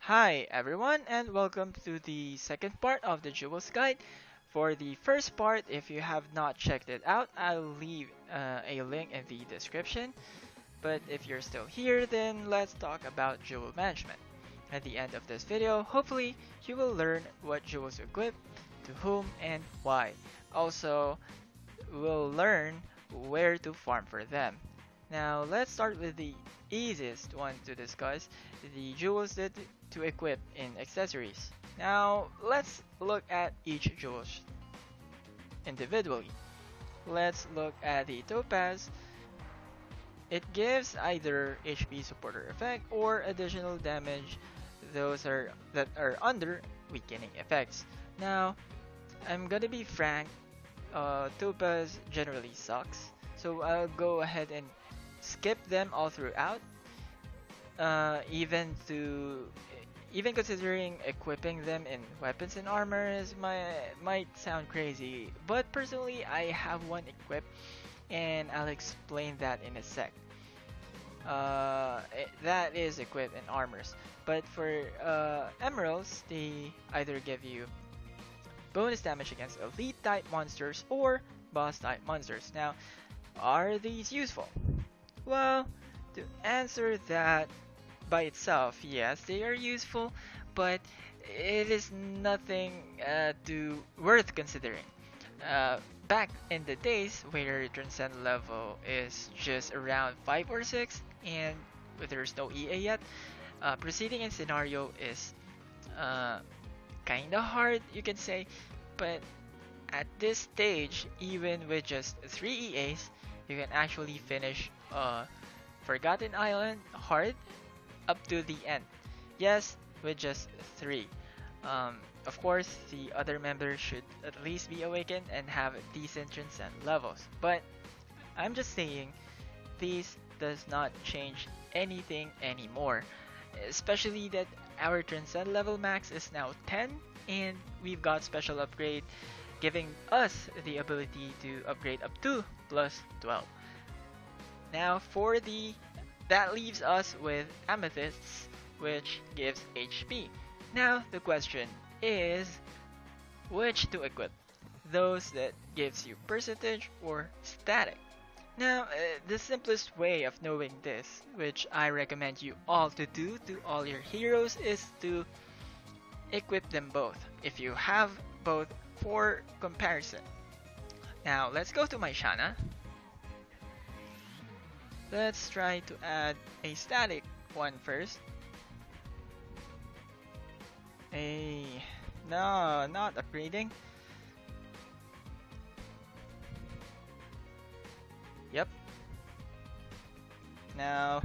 Hi everyone and welcome to the second part of the Jewels Guide. For the first part, if you have not checked it out, I'll leave a link in the description. But if you're still here, then let's talk about jewel management. At the end of this video, hopefully you will learn what jewels equip, to whom and why. Also, we'll learn where to farm for them. Now let's start with the easiest one to discuss, the jewels that to equip in accessories. Now let's look at each jewel individually. Let's look at the topaz. It gives either HP supporter effect or additional damage those are that are under weakening effects. Now I'm gonna be frank, topaz generally sucks, so I'll go ahead and skip them all throughout. Even to even considering equipping them in weapons and armor might sound crazy, but personally I have one equipped, and I'll explain that in a sec. That is equipped in armors, but for emeralds, they either give you bonus damage against elite type monsters or boss type monsters. Now, are these useful? Well, to answer that by itself, yes, they are useful, but it is nothing to worth considering. Back in the days where transcend level is just around 5 or 6 and there's no EA yet, proceeding in scenario is uh, kinda hard, you can say, but at this stage, even with just 3 EAs, you can actually finish Forgotten Island hard up to the end. Yes, with just 3. Of course, the other members should at least be awakened and have decent transcend levels. But I'm just saying, this does not change anything anymore. Especially that our transcend level max is now 10 and we've got special upgrade giving us the ability to upgrade up to plus 12. Now for the that leaves us with amethysts, which gives HP. Now the question is which to equip, those that gives you percentage or static. Now the simplest way of knowing this, which I recommend you all to do to all your heroes, is to equip them both if you have both for comparison. Now let's go to my Shana. Let's try to add a static one first. No, not upgrading. Yep. Now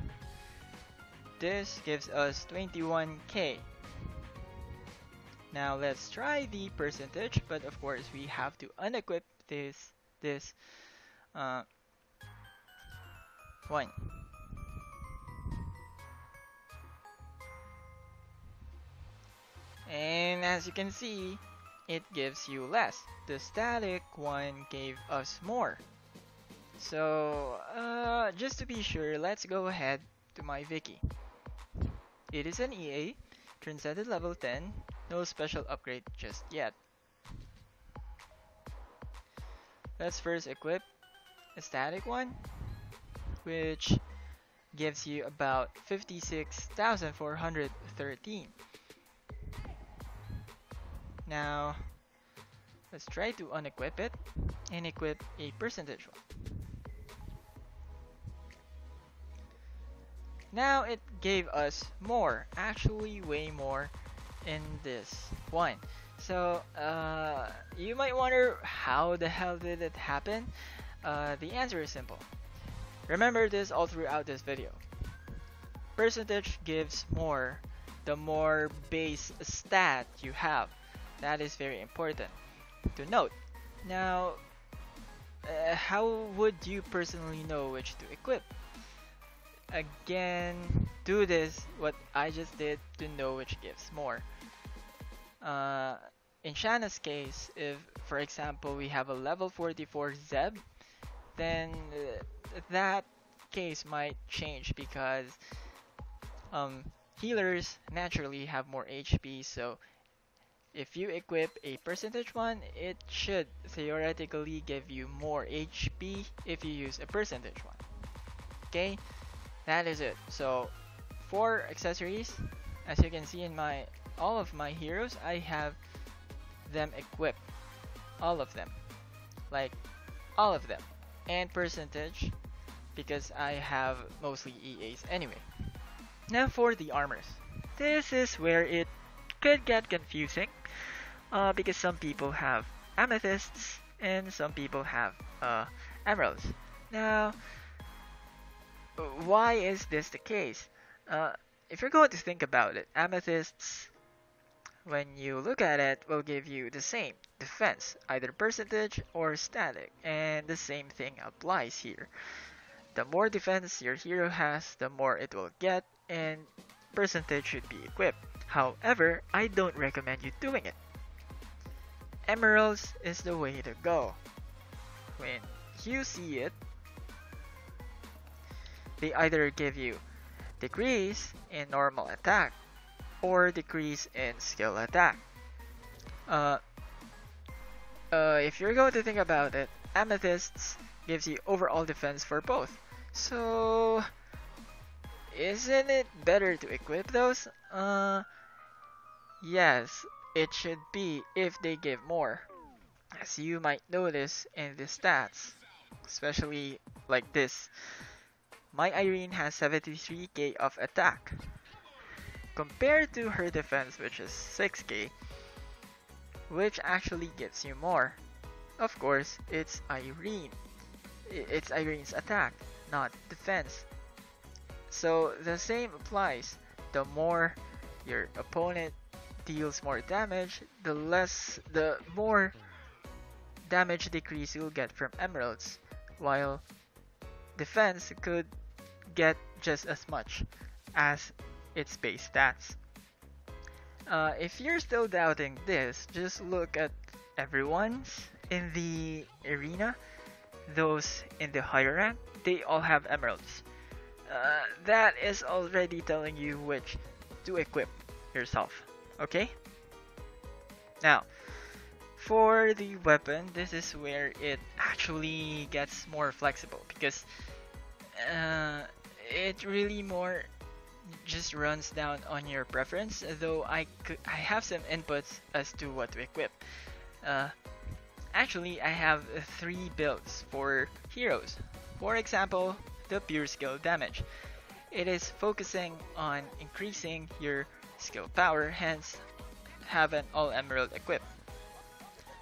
this gives us 21k. Now let's try the percentage, but of course we have to unequip this uh, one. And as you can see, it gives you less. The static one gave us more. So just to be sure, let's go ahead to my Wiki. It is an EA, transcended level 10, no special upgrade just yet. Let's first equip a static one, which gives you about 56,413. Now, let's try to unequip it and equip a percentage one. Now it gave us more, actually way more in this one. So you might wonder how the hell did it happen? The answer is simple. Remember this all throughout this video. Percentage gives more the more base stat you have. That is very important to note. Now, how would you personally know which to equip? Again, do this what I just did to know which gives more. In Shanna's case, if for example we have a level 44 Zeb, then that case might change because healers naturally have more HP, so if you equip a percentage one, it should theoretically give you more HP if you use a percentage one. Okay, that is it. So for accessories, as you can see in my all of my heroes, I have them equipped, all of them, like all of them, and percentage because I have mostly EAs anyway. Now for the armors, this is where it could get confusing because some people have amethysts and some people have emeralds. Now, why is this the case? Uh, if you're going to think about it, amethysts, when you look at it, will give you the same defense, either percentage or static, and the same thing applies here. The more defense your hero has, the more it will get, and percentage should be equipped. However, I don't recommend you doing it. Emeralds is the way to go. When you see it, they either give you decrease in normal attack or decrease in skill attack. If you're going to think about it, amethysts gives you overall defense for both. So, isn't it better to equip those? Yes, it should be if they give more. As you might notice in the stats, especially like this. My Irene has 73k of attack. Compared to her defense, which is 6k, which actually gives you more. Of course, it's Irene. It's Irene's attack, not defense. So the same applies. The more your opponent deals more damage, the more damage decrease you'll get from emeralds, while defense could get just as much as its base stats. If you're still doubting this, just look at everyone's in the arena. Those in the higher rank, they all have emeralds. That is already telling you which to equip yourself. Okay? Now, for the weapon, this is where it actually gets more flexible because it really more just runs down on your preference, though I have some inputs as to what to equip. Actually, I have 3 builds for heroes. For example, the pure skill damage. It is focusing on increasing your skill power, hence have an all emerald equipped.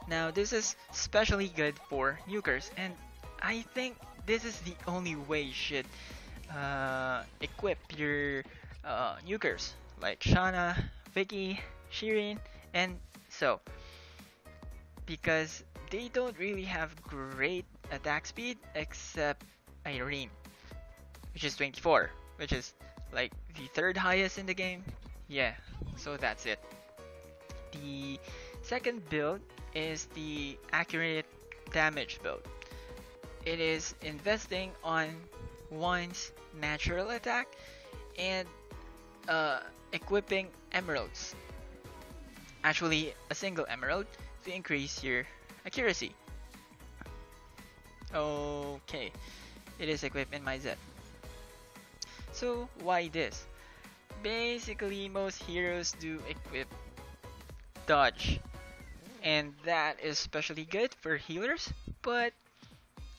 Now this is especially good for nukers, and I think this is the only way you should equip your nukers like Shana, Vicky, Shirin, and so, because they don't really have great attack speed except Irene, which is 24, which is like the 3rd highest in the game. Yeah, so that's it. The second build is the accurate damage build. It is investing on one's natural attack and equipping emeralds. Actually, a single emerald to increase your accuracy. Okay, it is equipped in my Z. So why this? Basically, most heroes do equip dodge, and that is especially good for healers. But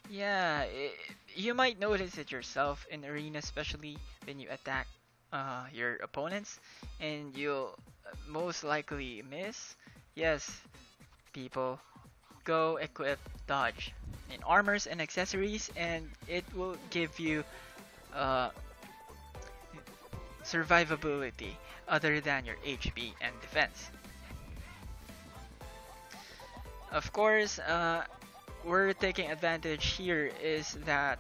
yeah, you might notice it yourself in arena, especially when you attack your opponents, and you'll most likely miss. Yes, people, go equip dodge in armors and accessories, and it will give you survivability other than your HP and defense. Of course, we're taking advantage here is that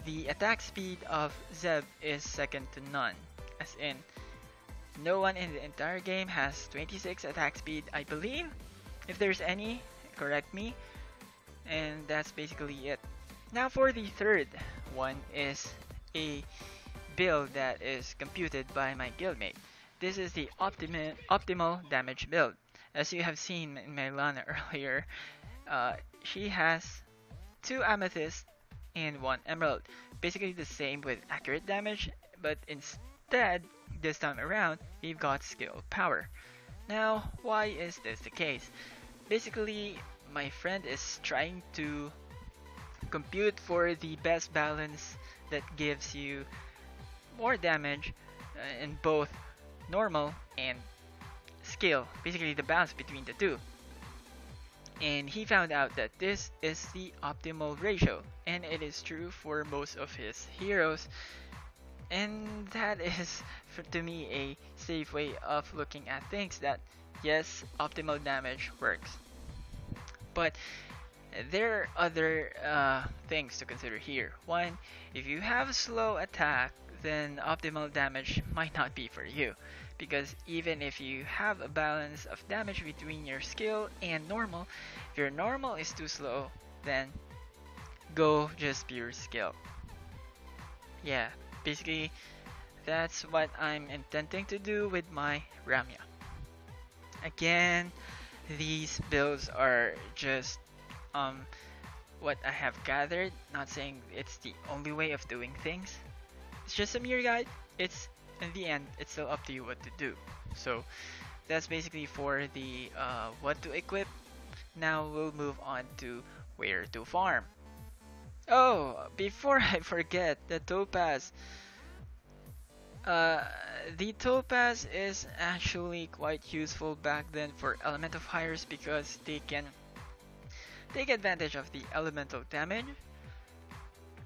the attack speed of Zeb is second to none, as in no one in the entire game has 26 attack speed, I believe. If there's any, correct me. And that's basically it. Now for the third one is a build that is computed by my guildmate. This is the optimal damage build. As you have seen in my Lana earlier, uh, she has 2 amethyst and 1 emerald. Basically the same with accurate damage, but instead, this time around, we've got skill power. Now, why is this the case? Basically, my friend is trying to compute for the best balance that gives you more damage in both normal and skill. Basically, the balance between the two. And he found out that this is the optimal ratio, and it is true for most of his heroes. And that is, to me, a safe way of looking at things that, yes, optimal damage works. But there are other things to consider here. One, if you have a slow attack, then optimal damage might not be for you. Because even if you have a balance of damage between your skill and normal, if your normal is too slow, then go just pure skill. Yeah, basically that's what I'm intending to do with my Ramya. Again, these builds are just what I have gathered, not saying it's the only way of doing things. It's just a mere guide. It's in the end, it's still up to you what to do. So that's basically for the what to equip. Now we'll move on to where to farm. Oh, before I forget, the topaz. The topaz is actually quite useful back then for elemental hires because they can take advantage of the elemental damage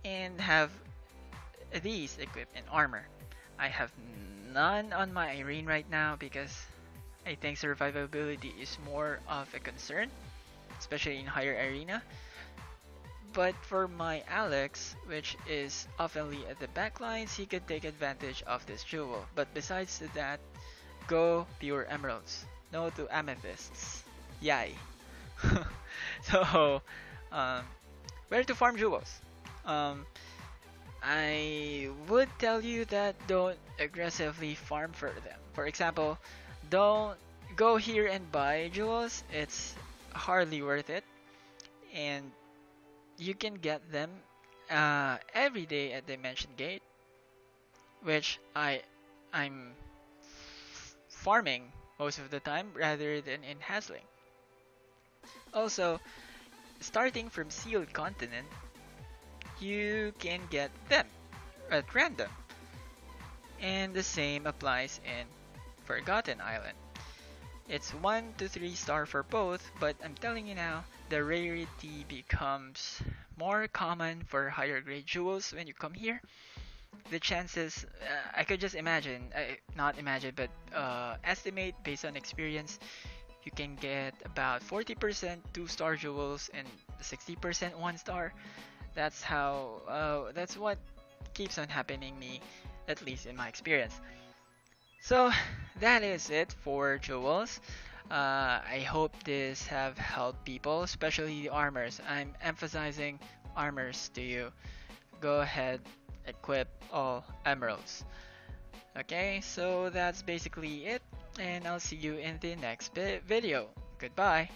and have these equipped in armor. I have none on my Irene right now because I think survivability is more of a concern, especially in higher arena. But for my Alex, which is oftenly at the backlines, he could take advantage of this jewel. But besides that, go pure emeralds. No to amethysts. Yay. So, where to farm jewels? I would tell you that don't aggressively farm for them. For example, don't go here and buy jewels. It's hardly worth it. And you can get them every day at Dimension Gate, which I'm farming most of the time rather than in Hasling. Also, starting from Sealed Continent, you can get them at random. And the same applies in Forgotten Island. It's 1 to 3 star for both, but I'm telling you now, the rarity becomes more common for higher grade jewels when you come here. The chances, I could just imagine, not imagine, but estimate based on experience, you can get about 40% 2-star jewels and 60% 1-star. That's what keeps on happening me, at least in my experience. So that is it for jewels. I hope this have helped people, especially the armors. I'm emphasizing armors to you. Go ahead, equip all emeralds. Okay, so that's basically it, and I'll see you in the next video. Goodbye.